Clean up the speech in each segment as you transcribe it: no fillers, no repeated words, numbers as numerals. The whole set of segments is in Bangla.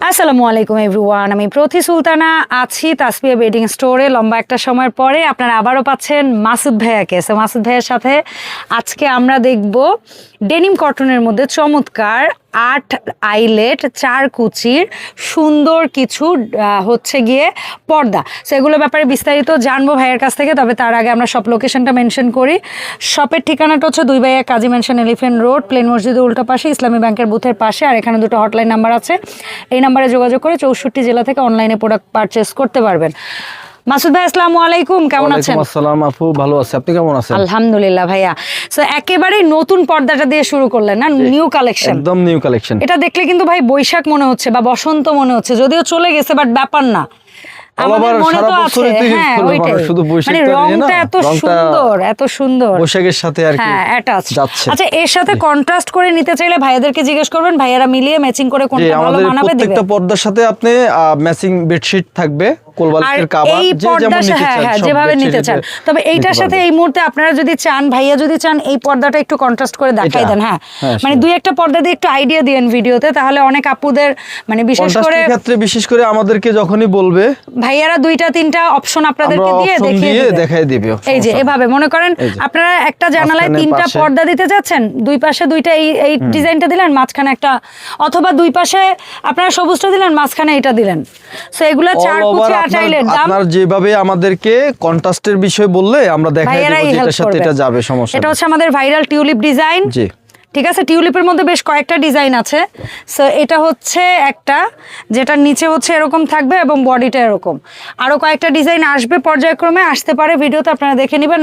আসসালামু আলাইকুম এভরিওয়ান, আমি প্রতি সুলতানা আছি তাসপিয়া বেডিং স্টোরে। লম্বা একটা সময়ের পরে আপনারা আবারও পাচ্ছেন মাসুদ ভাইয়াকে। সো মাসুদ ভাইয়ের সাথে আজকে আমরা দেখব ডেনিম কটনের মধ্যে চমৎকার 8 আইলেট 4 কুচির সুন্দর কিছু হচ্ছে গিয়ে পর্দা। সো এগুলোর ব্যাপারে বিস্তারিত জানবো ভাইয়ের কাছ থেকে। তবে তার আগে আমরা সব লোকেশনটা মেনশন করি। শপের ঠিকানাটা হচ্ছে 2 ভাইয়া কাজী মেনশন, এলিফ্যান্ট রোড, প্লেন মসজিদের উল্টো পাশে, ইসলামী ব্যাংকের বুথের পাশে। আর এখানে দুটো হটলাইন নাম্বার আছে, এই নাম্বারে যোগাযোগ করে 64 জেলা থেকে অনলাইনে প্রোডাক্ট পারচেস করতে পারবেন। মাসুদ ভাই আসসালামু আলাইকুম, কেমন আছেন? ওয়ালাইকুম আসসালাম আপু, ভালো আছি, আপনি কেমন আছেন? আলহামদুলিল্লাহ ভাইয়া। সো একেবারে নতুন পর্দাটা দিয়ে শুরু করলেন না, নিউ কালেকশন, একদম নিউ কালেকশন। এটা দেখলে কিন্তু ভাই বৈশাখ মনে হচ্ছে বা বসন্ত মনে হচ্ছে, যদিও চলে গেছে বাট ব্যাপার না, আমাদের মনে তো আছে। হ্যাঁ ওইটাই, মানে রংটা এত সুন্দর, এত সুন্দর বৈশাখের সাথে আর কি অ্যাটাচ যাচ্ছে। আচ্ছা, এর সাথে কন্ট্রাস্ট করে নিতে চাইলে ভাইয়াদেরকে জিজ্ঞেস করবেন, ভাইয়ারা মিলিয়ে ম্যাচিং করে কোনটা ভালো মানাবে দিবেন। প্রত্যেকটা পর্দার সাথে আপনি ম্যাচিং বেডশিট থাকবে, কোলবালিশের কভার, যে যেমন নিতে চান, হ্যাঁ যেভাবে নিতে চান। তবে এইটার সাথে এই মুহূর্তে আপনারা যদি চান, ভাইয়া যদি চান, এই পর্দাটা একটু কন্ট্রাস্ট করে দেখাই দেন। হ্যাঁ মানে দুই একটা পর্দা দিয়ে একটু আইডিয়া দিয়েন ভিডিওতে, তাহলে অনেক আপুদের মানে বিশেষ করে ক্ষেত্রে বিশেষ করে আমাদেরকে যখনই বলবে ভাইয়ারা 2-3টা অপশন আপনাদেরকে দিয়ে দেখাই দিবে। এই যে এভাবে মনে করেন আপনারা একটা জানালায় 3টা পর্দা দিতে যাচ্ছেন, দুই পাশে 2টা এই ডিজাইনটা দিলেন, মাঝখানে একটা, অথবা দুই পাশে আপনারা সবুজটা দিলেন, মাঝখানে এটা দিলেন। সো এগুলা 4 কুচি 8 আইলেট দাম। আপনারা যেভাবে আমাদেরকে কন্ট্রাস্টের বিষয় বললে আমরা দেখাই দেব যেটার সাথে এটা যাবে, সমস্যা। এটা হচ্ছে আমাদের ভাইরাল টিউলিপ ডিজাইন। জি ঠিক আছে, টিউলিপের মধ্যে বেশ কয়েকটা ডিজাইন আছে। সো এটা হচ্ছে একটা, যেটার নিচে হচ্ছে এরকম থাকবে এবং বডিটা এরকম। আরো কয়েকটা ডিজাইন আসবে, পর্যায়ক্রমে আসতে পারে, ভিডিওতে আপনারা দেখে নেবেন।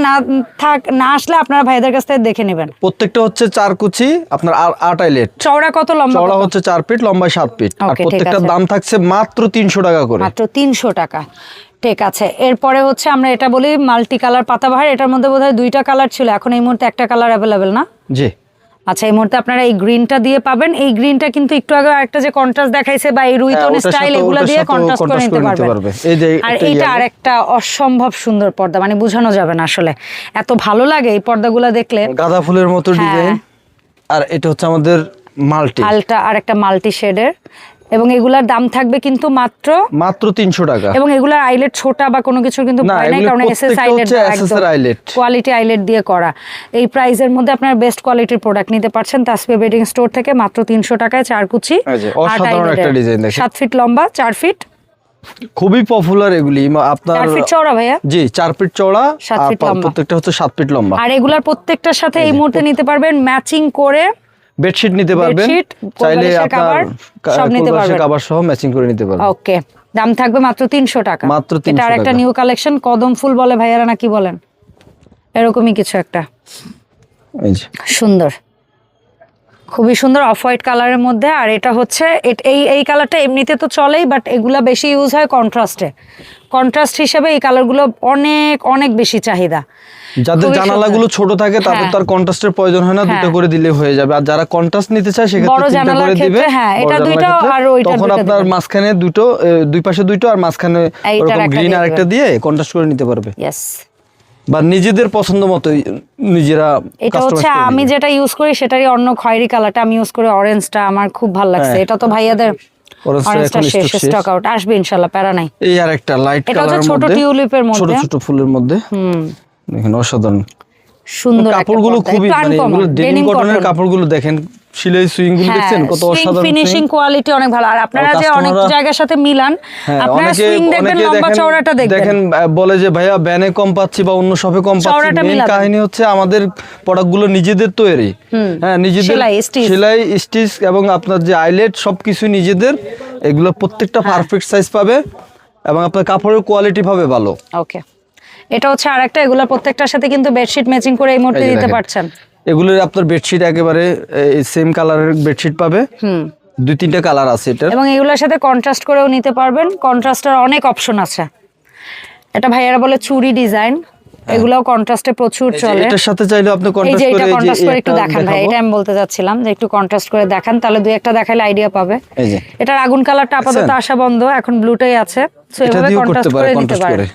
না আসলে আপনারা ভাইদের কাছ থেকে দেখে নেবেন। প্রত্যেকটা হচ্ছে 4 কুচি, আপনার 8 আইলেট। চওড়া কত, লম্বা? চওড়া হচ্ছে 4 ফিট, লম্বা 7 ফিট। আর প্রত্যেকটার দাম থাকছে মাত্র 300 টাকা করে, মাত্র 300 টাকা। ঠিক আছে, এরপরে হচ্ছে আমরা এটা বলি মাল্টি কালার পাতাবাহার। এটার মধ্যে বোধহয় 2টা কালার ছিল, এখন এই মুহূর্তে একটা কালার অ্যাভেলেবেল না? জি। আচ্ছা, এই মুহূর্তে আপনারা এই গ্রিনটা দিয়ে পাবেন। এই গ্রিনটা কিন্তু একটু আগে একটা যে কন্ট্রাস্ট দেখাইছে বা এই রুইতন স্টাইল, এগুলো দিয়ে কন্ট্রাস্ট করে নিতে পারবেন। আর এইটা আরেকটা অসম্ভব সুন্দর পর্দা, মানে বোঝানো যাবে না আসলে, এত ভালো লাগে এই পর্দাগুলো দেখলে। গাঁদা ফুলের মতো ডিজাইন। আর এটা হচ্ছে আমাদের মাল্টি, আলটা আর একটা মাল্টি শেডের, এবং এগুলার দাম থাকবে কিন্তু মাত্র 300 টাকা। এবং এগুলার আইলেট ছোট বা কোনো কিছু কিন্তু ভয় নাই, কারণ এসএস আইলেট, কোয়ালিটি আইলেট দিয়ে করা। এই প্রাইসের মধ্যে আপনারা বেস্ট কোয়ালিটির প্রোডাক্ট নিতে পারছেন তাসপিয়া বেডিং স্টোর থেকে মাত্র 300 টাকায়। 4 কুচি, অসাধারণ একটা ডিজাইন দেখেন, 7 ফিট লম্বা, 4 ফিট, খুবই পপুলার এগুলি। আপনার 4 ফিট চওড়া ভাইয়া? জি, 4 ফিট চওড়া, 7 ফিট লম্বা, প্রত্যেকটা হচ্ছে 7 ফিট লম্বা। আর এগুলার প্রত্যেকটার সাথে এই মুহূর্তে নিতে পারবেন ম্যাচিং করে বেডশিট নিতে পারবেন, চাইলে আপনার সব নিতে পারবেন, কভার সহ ম্যাচিং করে নিতে পারবেন। ওকে, দাম থাকবে মাত্র 300 টাকা। মাত্র 300 এটা আরেকটা নিউ কালেকশন, কদম ফুল বলে ভাইয়ারা নাকি বলেন, এরকমই কিছু একটা, এই যে সুন্দর, খুবই সুন্দর অফ হোয়াইট কালারের মধ্যে। আর এটা হচ্ছে এই কালারটা এমনিতে তো চলেই, বাট এগুলা বেশি ইউজ হয় কন্ট্রাস্টে। কন্ট্রাস্ট হিসেবে এই কালারগুলো অনেক অনেক বেশি চাহিদা। যাদের জানালাগুলো ছোট থাকে তাদের তো আর কন্ট্রাস্টের প্রয়োজন হয় না, দুটো করে দিলে হয়ে যাবে। আর যারা কন্ট্রাস্ট নিতে চায় সেক্ষেত্রে তিনটা করে দিবে। হ্যাঁ, এটা দুইটা আর ওইটা তখন আপনার মাঝখানে দুটো, দুই পাশে দুটো, আর মাঝখানে এরকম গ্রিন আরেকটা দিয়ে কন্ট্রাস্ট করে নিতে পারবে। ইয়েস, বা নিজেদের পছন্দ মতো নিজেরা। এটা হচ্ছে আমি যেটা ইউজ করি সেটারই অন্য খয়েরি কালারটা আমি ইউজ করি, অরেঞ্জটা আমার খুব ভালো লাগছে। এটা তো ভাইয়াদের অরেঞ্জটা শেষ, স্টক আউট, আসবে ইনশাআল্লাহ, প্যারা নাই। এই আরেকটা লাইট কালারের মধ্যে, ছোট টিউলিপের মধ্যে, ছোট ছোট ফুলের মধ্যে, দেখেন অসাধারণ সুন্দর। কাপড়গুলো খুবই, মানে এগুলো ডেনিম কটনের কাপড়গুলো দেখেন, সিলাই সুইং গুলো দেখছেন কত অসাধারণ, ফিনিশিং কোয়ালিটি অনেক ভালো। আর আপনারা যে অনেক জায়গার সাথে মিলান, আপনারা সুইং দেখবেন, লম্বা চওড়াটা দেখবেন, বলে যে ভাইয়া ব্যানে কম পাচ্ছি বা অন্য শপে কম পাচ্ছি। মেইন কাহিনী হচ্ছে আমাদের প্রোডাক্টগুলো নিজেদের তৈরি, হ্যাঁ নিজেদের সেলাই স্টিচ এবং আপনার যে আইলেট সবকিছু নিজেদের। এগুলো প্রত্যেকটা পারফেক্ট সাইজ পাবে এবং আপনার কাপড়ের কোয়ালিটি পাবে ভালো। ওকে, এটা হচ্ছে আরেকটা, এগুলা প্রত্যেকটার সাথে কিন্তু বেডশিট ম্যাচিং করে এই মুহূর্তে দিতে পারছেন। এগুলোর আপনার বেডশিট একেবারে সেম কালারের বেডশিট পাবে, 2-3টা কালার আছে এটা, এবং এগুলোর সাথে কন্ট্রাস্ট করেও নিতে পারবেন। কন্ট্রাস্টের অনেক অপশন আছে। এটা ভাইয়ারা বলে চুড়ি ডিজাইন, এগুলাও কন্ট্রাস্টে প্রচুর চলে। এটার সাথে চাইলে আপনি কন্ট্রাস্ট করে, এটা কন্ট্রাস্ট করে একটু দেখান ভাই, এটা আমি বলতে যাচ্ছিলাম যে একটু কন্ট্রাস্ট করে দেখান, তাহলে দুই একটা দেখাইলে আইডিয়া পাবে। এই যে এটার আগুন কালারটা আপাতত আসা বন্ধ, এখন ব্লুটাই আছে। সো এভাবে কন্ট্রাস্ট করে নিতে পারে।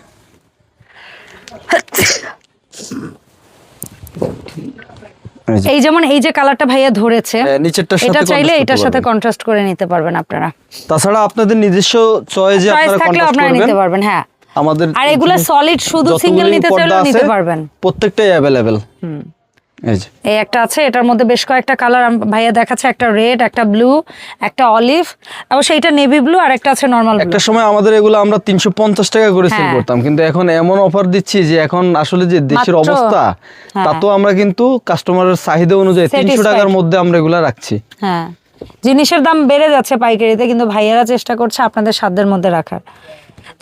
এই যেমন এই যে কালারটা ভাইয়া ধরেছে, নিচেরটার সাথে এটা চাইলে এটার সাথে কন্ট্রাস্ট করে নিতে পারবেন আপনারা। তাছাড়া আপনাদের নিজস্ব চয়েসে আপনারা কন্ট্রাস্ট করবেন, নিতে পারবেন। হ্যাঁ, আমাদের আর এগুলা সলিড শুধু সিঙ্গেল নিতে চাইলেও নিতে পারবেন, প্রত্যেকটাই अवेलेबल। এই একটা আছে, এটার মধ্যে বেশ কয়েকটা কালার ভাইয়া দেখাচ্ছে, একটা রেড, একটা ব্লু, একটা অলিভ, এবং সেইটা নেভি ব্লু, আর একটা আছে নরমাল ব্লু। একটা সময় আমাদের এগুলো আমরা 350 টাকা করে সেল করতাম, কিন্তু এখন এমন অফার দিচ্ছি যে এখন আসলে যে দেশের অবস্থা, তা তো আমরা কিন্তু কাস্টমারের চাহিদা অনুযায়ী 300 টাকার মধ্যে আমরা এগুলো রাখছি। হ্যাঁ, জিনিসের দাম বেড়ে যাচ্ছে পাইকারিতে, কিন্তু ভাইয়ারা চেষ্টা করছে আপনাদের সাধ্যের মধ্যে রাখার,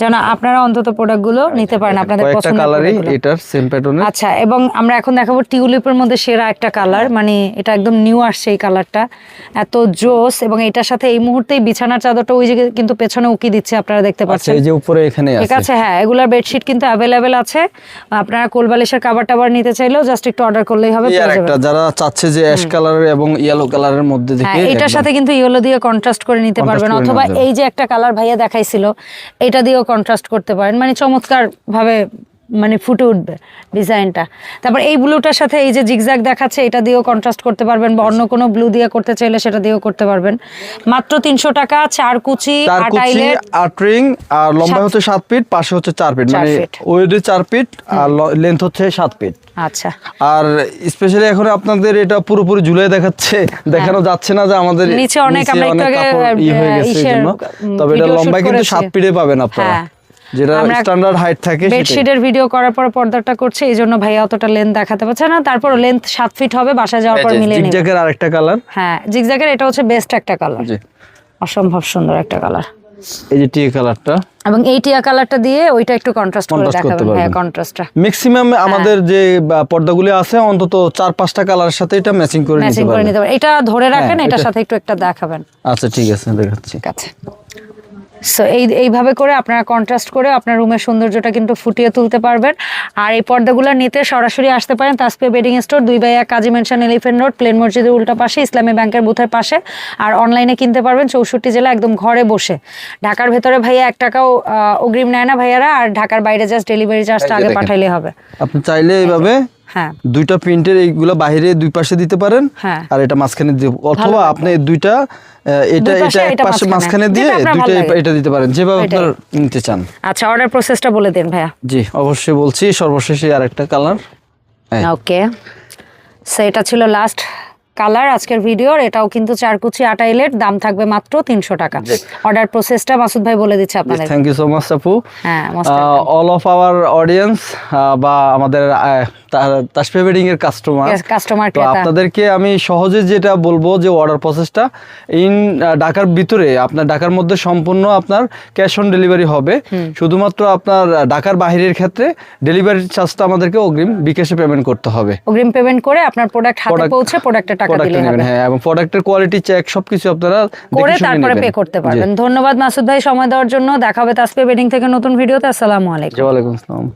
যেন আপনারা অন্তত প্রোডাক্টগুলো নিতে পারেন আপনাদের পছন্দের কালারই। এটার সেম প্যাটার্নে। আচ্ছা, এবং আমরা এখন দেখাবো টিউলিপের মধ্যে সেরা একটা কালার, মানে এটা একদম নিউ আসছে এই কালারটা, এত জোস। এবং এটার সাথে এই মুহূর্তেই বিছানার চাদরটা ওই যে কিন্তু পেছনে উকি দিচ্ছে, আপনারা দেখতে পাচ্ছেন, এই যে উপরে এখানে আছে। ঠিক আছে, হ্যাঁ, এগুলার বেডশিট কিন্তু अवेलेबल আছে। আপনারা কোলবালিশের কভার টাভার নিতে চাইলেও জাস্ট একটু অর্ডার করলেই হবে, পেয়ে যাবেন। একটা যারা চাচ্ছে যে অ্যাশ কালার এবং ইয়েলো কালারের মধ্যে দেখে, এটার সাথে কিন্তু ইয়েলো দিয়ে কন্ট্রাস্ট করে নিতে পারবেন, অথবা এই যে একটা কালার ভাইয়া দেখাইছিল এটা দিয়েও কন্ট্রাস্ট করতে পারেন, মানে চমৎকার ভাবে মানে ফুটে উঠবে ডিজাইনটা। তারপর এই ব্লুটার সাথে এই যে জিগজ্যাগ দেখাচ্ছে, এটা দিয়েও কন্ট্রাস্ট করতে পারবেন, বা অন্য কোনো ব্লু দিয়ে করতে চাইলে সেটা দিয়েও করতে পারবেন। মাত্র 300 টাকা, 4 কুচি, 8 আইলেট, 8 রিং, আর লম্বা হচ্ছে 7 ফিট, পাশে হচ্ছে 4 ফিট, মানে ওয়েডে 4 ফিট আর লেন্থ হচ্ছে 7 ফিট। আচ্ছা, আর স্পেশালি এখন আপনাদের এটা পুরোপুরি ঝুলে দেখাচ্ছে, দেখানো যাচ্ছে না যে আমাদের নিচে অনেক আমরা একটু আগে হয়ে গেছে এজন্য, তবে এটা লম্বা কিন্তু 7 ফিটে পাবেন আপনারা, যেটা স্ট্যান্ডার্ড হাইট থাকে। বেডশিটের ভিডিও করার পর পর্দাটা করছে, এইজন্য ভাইয়া অতটা লেন্থ দেখাতে পারছে না, তারপর লেন্থ 7 ফিট হবে, বাসায় যাওয়ার পর মিলিয়ে নেবেন। জিগজ্যাগের আরেকটা কালার, হ্যাঁ, জিগজ্যাগের এটা হচ্ছে বেস্ট একটা কালার, অসম্ভব সুন্দর একটা কালার। এই যে টিয়া কালারটা, এবং এই টিয়া কালারটা দিয়ে ওইটা একটু কন্ট্রাস্ট করে দেখাবেন। হ্যাঁ, কন্ট্রাস্টটা ম্যাক্সিমাম আমাদের যে পর্দাগুলো আছে অন্তত 4-5টা কালারের সাথে এটা ম্যাচিং করে নিতে পারবেন। এটা ধরে রাখেন, এটার সাথে একটু একটা দেখাবেন। আচ্ছা, ঠিক আছে, দেখাচ্ছি। ঠিক আছে। সো এইভাবে করে আপনারা কন্ট্রাস্ট করে আপনার রুমের সৌন্দর্যটা কিন্তু ফুটিয়ে তুলতে পারবেন। আর এই পর্দাগুলো নিতে সরাসরি আসতে পারেন তাসপিয়া বেডিং স্টোর, 2/1 কাজী মেনশন, এলিফ্যান্ট রোড, প্লেন মসজিদের উল্টা পাশে, ইসলামী ব্যাংকের বুথের পাশে। আর অনলাইনে কিনতে পারবেন 64 জেলা, একদম ঘরে বসে। ঢাকার ভেতরে ভাইয়া 1 টাকাও অগ্রিম নেয় না ভাইয়ারা, আর ঢাকার বাইরে জাস্ট ডেলিভারি চার্জটা আগে পাঠাইলে হবে। আপনি চাইলে এইভাবে হ্যাঁ, দুইটা প্রিন্টের এইগুলো বাইরে দুই পাশে দিতে পারেন, আর এটা মাঝখানে দিয়ে, অথবা আপনি দুইটা এটা এক পাশে মাঝখানে দিয়ে দুইটা এটা দিতে পারেন, যেভাবে আপনারা নিতে চান। আচ্ছা, অর্ডার প্রসেসটা বলে দিন ভাইয়া। জি, অবশ্যই বলছি। সর্বশেষে আরেকটা কালার। ওকে, সো এটা ছিল লাস্ট কালার আজকের ভিডিওর। এটাও কিন্তু 4 কুচি 8 আইলেট, দাম থাকবে মাত্র 300 টাকা। অর্ডার প্রসেসটা মাসুদ ভাই বলে দিচ্ছে আপনাদের। থ্যাংক ইউ সো মাচ আপু। হ্যাঁ, অল অফ আওয়ার অডিয়েন্স বা আমাদের তাসপিয়া বেডিং এর কাস্টমার, আপনাদেরকে আমি সহজে যেটা বলবো যে অর্ডার প্রসেসটা ঢাকার ভিতরে, আপনার ঢাকার মধ্যে সম্পূর্ণ আপনার ক্যাশ অন ডেলিভারি হবে। শুধুমাত্র আপনার ঢাকার বাইরের ক্ষেত্রে ডেলিভারি চার্জটা আমাদেরকে অগ্রিম বিকাশে পেমেন্ট করতে হবে। অগ্রিম পেমেন্ট করে আপনার প্রোডাক্ট হাতে পৌঁছে প্রোডাক্টের টাকা দিলে হবে। হ্যাঁ, এবং প্রোডাক্টের কোয়ালিটি চেক সবকিছু আপনারা করে তারপরে পে করতে পারবেন। ধন্যবাদ মাসুদ ভাই সময় দেওয়ার জন্য। দেখা হবে তাসপিয়া বেডিং থেকে নতুন ভিডিওতে। আসসালামু আলাইকুম। ওয়া আলাইকুম আসসালাম।